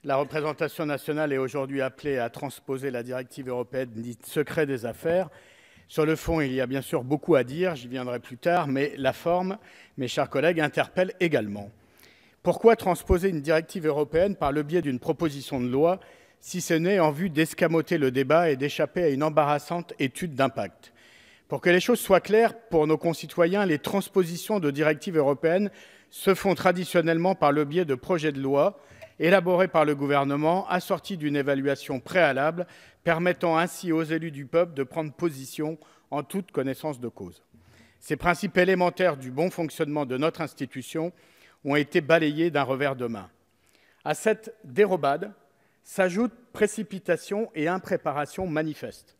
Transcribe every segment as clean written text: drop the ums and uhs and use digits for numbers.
La représentation nationale est aujourd'hui appelée à transposer la directive européenne dite secret des affaires. Sur le fond, il y a bien sûr beaucoup à dire, j'y viendrai plus tard, mais la forme, mes chers collègues, interpelle également. Pourquoi transposer une directive européenne par le biais d'une proposition de loi, si ce n'est en vue d'escamoter le débat et d'échapper à une embarrassante étude d'impact? Pour que les choses soient claires pour nos concitoyens, les transpositions de directives européennes se font traditionnellement par le biais de projets de loi élaborés par le gouvernement, assortis d'une évaluation préalable, permettant ainsi aux élus du peuple de prendre position en toute connaissance de cause. Ces principes élémentaires du bon fonctionnement de notre institution ont été balayés d'un revers de main. À cette dérobade s'ajoutent précipitation et impréparation manifeste.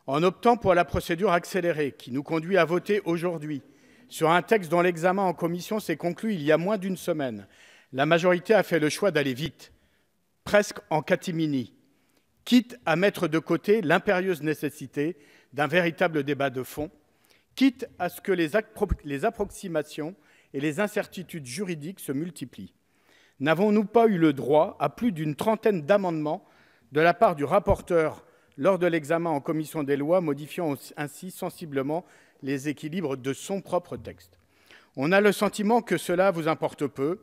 En optant pour la procédure accélérée qui nous conduit à voter aujourd'hui sur un texte dont l'examen en commission s'est conclu il y a moins d'une semaine, la majorité a fait le choix d'aller vite, presque en catimini, quitte à mettre de côté l'impérieuse nécessité d'un véritable débat de fond, quitte à ce que les approximations et les incertitudes juridiques se multiplient. N'avons-nous pas eu le droit à plus d'une trentaine d'amendements de la part du rapporteur lors de l'examen en commission des lois, modifiant ainsi sensiblement les équilibres de son propre texte? On a le sentiment que cela vous importe peu.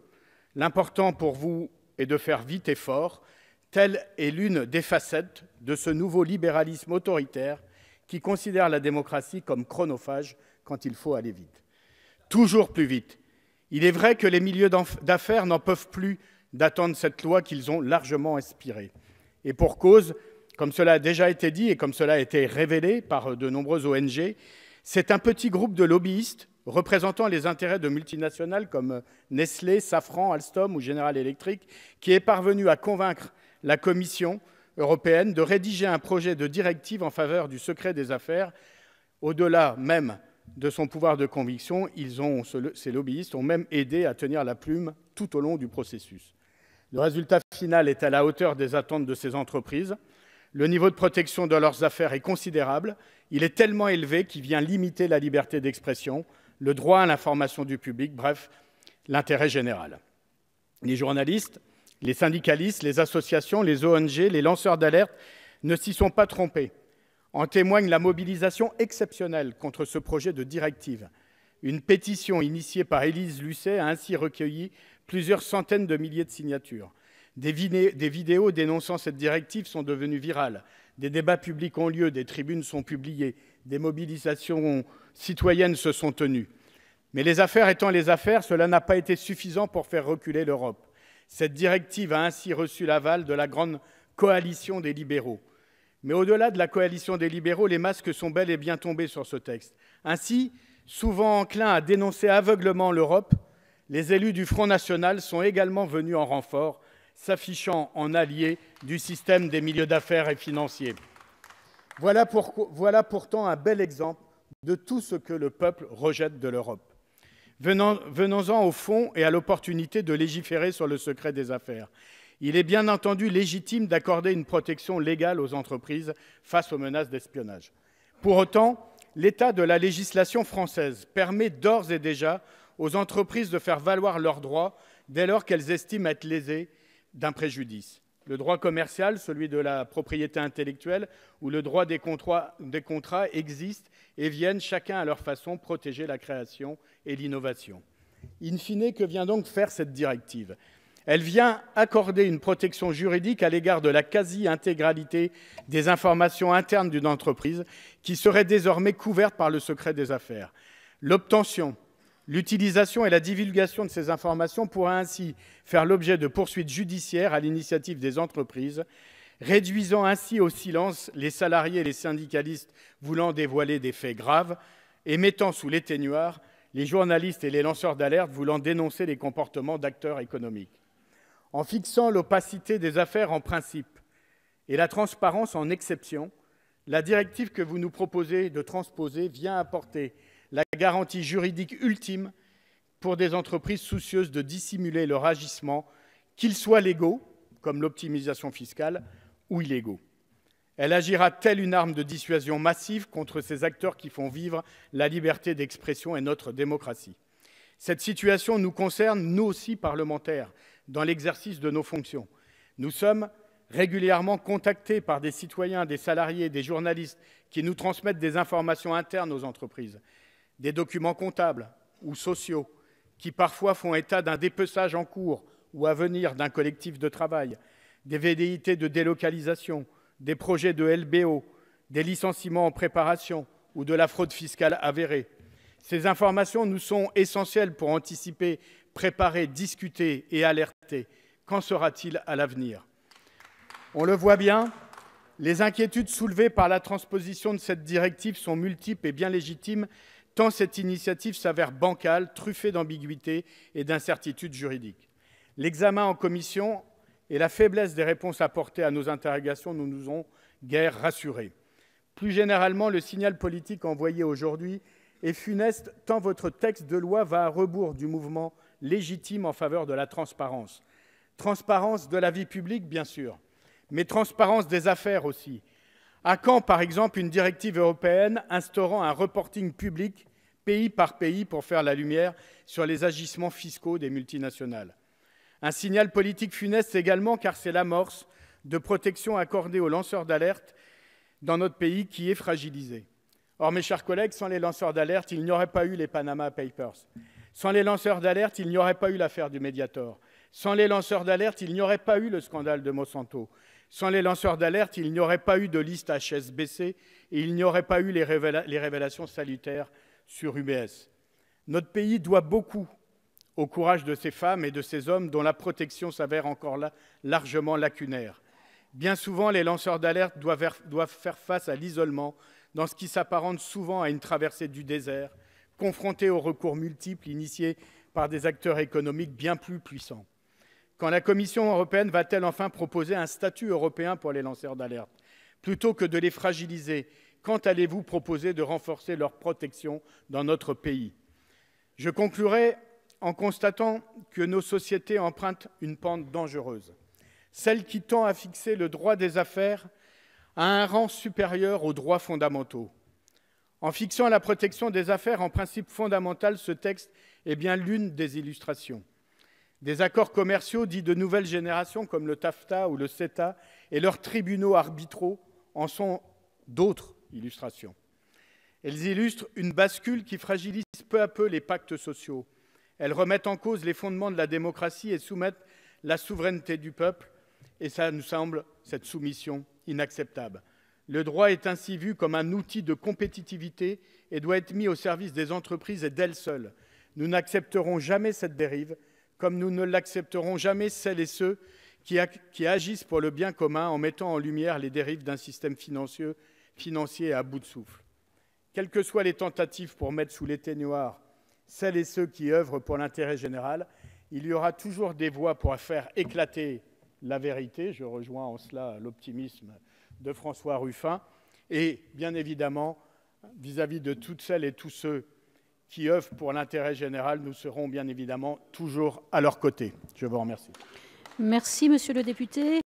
L'important pour vous est de faire vite et fort. Telle est l'une des facettes de ce nouveau libéralisme autoritaire qui considère la démocratie comme chronophage quand il faut aller vite. Toujours plus vite. Il est vrai que les milieux d'affaires n'en peuvent plus d'attendre cette loi qu'ils ont largement inspirée. Et pour cause, comme cela a déjà été dit et comme cela a été révélé par de nombreuses ONG, c'est un petit groupe de lobbyistes représentant les intérêts de multinationales comme Nestlé, Safran, Alstom ou General Electric qui est parvenu à convaincre la Commission européenne de rédiger un projet de directive en faveur du secret des affaires. Au-delà même de son pouvoir de conviction, ces lobbyistes ont même aidé à tenir la plume tout au long du processus. Le résultat final est à la hauteur des attentes de ces entreprises. Le niveau de protection de leurs affaires est considérable. Il est tellement élevé qu'il vient limiter la liberté d'expression, le droit à l'information du public, bref, l'intérêt général. Les journalistes, les syndicalistes, les associations, les ONG, les lanceurs d'alerte ne s'y sont pas trompés. En témoigne la mobilisation exceptionnelle contre ce projet de directive. Une pétition initiée par Élise Lucet a ainsi recueilli plusieurs centaines de milliers de signatures. Des vidéos dénonçant cette directive sont devenues virales. Des débats publics ont lieu, des tribunes sont publiées, des mobilisations citoyennes se sont tenues. Mais les affaires étant les affaires, cela n'a pas été suffisant pour faire reculer l'Europe. Cette directive a ainsi reçu l'aval de la grande coalition des libéraux. Mais au-delà de la coalition des libéraux, les masques sont bel et bien tombés sur ce texte. Ainsi, souvent enclins à dénoncer aveuglement l'Europe, les élus du Front National sont également venus en renfort, s'affichant en alliés du système des milieux d'affaires et financiers. Voilà pourtant un bel exemple de tout ce que le peuple rejette de l'Europe. Venons-en au fond et à l'opportunité de légiférer sur le secret des affaires. Il est bien entendu légitime d'accorder une protection légale aux entreprises face aux menaces d'espionnage. Pour autant, l'état de la législation française permet d'ores et déjà aux entreprises de faire valoir leurs droits dès lors qu'elles estiment être lésées d'un préjudice. Le droit commercial, celui de la propriété intellectuelle ou le droit des contrats existent et viennent, chacun à leur façon, protéger la création et l'innovation. In fine, que vient donc faire cette directive ? Elle vient accorder une protection juridique à l'égard de la quasi-intégralité des informations internes d'une entreprise qui seraient désormais couvertes par le secret des affaires. L'obtention, l'utilisation et la divulgation de ces informations pourraient ainsi faire l'objet de poursuites judiciaires à l'initiative des entreprises, réduisant ainsi au silence les salariés et les syndicalistes voulant dévoiler des faits graves et mettant sous l'éteignoir les journalistes et les lanceurs d'alerte voulant dénoncer les comportements d'acteurs économiques. En fixant l'opacité des affaires en principe et la transparence en exception, la directive que vous nous proposez de transposer vient apporter la garantie juridique ultime pour des entreprises soucieuses de dissimuler leur agissement, qu'ils soient légaux, comme l'optimisation fiscale, ou illégaux. Elle agira telle une arme de dissuasion massive contre ces acteurs qui font vivre la liberté d'expression et notre démocratie. Cette situation nous concerne, nous aussi parlementaires, dans l'exercice de nos fonctions. Nous sommes régulièrement contactés par des citoyens, des salariés, des journalistes qui nous transmettent des informations internes aux entreprises, des documents comptables ou sociaux qui parfois font état d'un dépeçage en cours ou à venir d'un collectif de travail, des velléités de délocalisation, des projets de LBO, des licenciements en préparation ou de la fraude fiscale avérée. Ces informations nous sont essentielles pour anticiper, préparer, discuter et alerter. Qu'en sera-t-il à l'avenir? On le voit bien, les inquiétudes soulevées par la transposition de cette directive sont multiples et bien légitimes, tant cette initiative s'avère bancale, truffée d'ambiguïtés et d'incertitudes juridiques. L'examen en commission et la faiblesse des réponses apportées à nos interrogations ne nous ont guère rassurés. Plus généralement, le signal politique envoyé aujourd'hui est funeste tant votre texte de loi va à rebours du mouvement légitime en faveur de la transparence. Transparence de la vie publique, bien sûr, mais transparence des affaires aussi. À quand, par exemple, une directive européenne instaurant un reporting public, pays par pays, pour faire la lumière sur les agissements fiscaux des multinationales? Un signal politique funeste également, car c'est l'amorce de protection accordée aux lanceurs d'alerte dans notre pays qui est fragilisé. Or, mes chers collègues, sans les lanceurs d'alerte, il n'y aurait pas eu les Panama Papers. Sans les lanceurs d'alerte, il n'y aurait pas eu l'affaire du Mediator. Sans les lanceurs d'alerte, il n'y aurait pas eu le scandale de Monsanto. Sans les lanceurs d'alerte, il n'y aurait pas eu de liste HSBC et il n'y aurait pas eu les révélations salutaires sur UBS. Notre pays doit beaucoup au courage de ces femmes et de ces hommes dont la protection s'avère encore là largement lacunaire. Bien souvent, les lanceurs d'alerte doivent faire face à l'isolement dans ce qui s'apparente souvent à une traversée du désert, confrontés aux recours multiples initiés par des acteurs économiques bien plus puissants. Quand la Commission européenne va-t-elle enfin proposer un statut européen pour les lanceurs d'alerte? Plutôt que de les fragiliser, quand allez-vous proposer de renforcer leur protection dans notre pays? Je conclurai en constatant que nos sociétés empruntent une pente dangereuse, celle qui tend à fixer le droit des affaires à un rang supérieur aux droits fondamentaux. En fixant la protection des affaires en principe fondamental, ce texte est bien l'une des illustrations. Des accords commerciaux dits de nouvelle génération, comme le TAFTA ou le CETA, et leurs tribunaux arbitraux en sont d'autres illustrations. Elles illustrent une bascule qui fragilise peu à peu les pactes sociaux. Elles remettent en cause les fondements de la démocratie et soumettent la souveraineté du peuple, et ça nous semble, cette soumission, inacceptable. Le droit est ainsi vu comme un outil de compétitivité et doit être mis au service des entreprises et d'elles seules. Nous n'accepterons jamais cette dérive, comme nous ne l'accepterons jamais celles et ceux qui agissent pour le bien commun en mettant en lumière les dérives d'un système financier à bout de souffle. Quelles que soient les tentatives pour mettre sous l'éteignoir celles et ceux qui œuvrent pour l'intérêt général, il y aura toujours des voix pour faire éclater la vérité. Je rejoins en cela l'optimisme de François Ruffin. Et bien évidemment, vis-à-vis de toutes celles et tous ceux qui œuvrent pour l'intérêt général, nous serons bien évidemment toujours à leur côté. Je vous remercie. Merci, monsieur le député.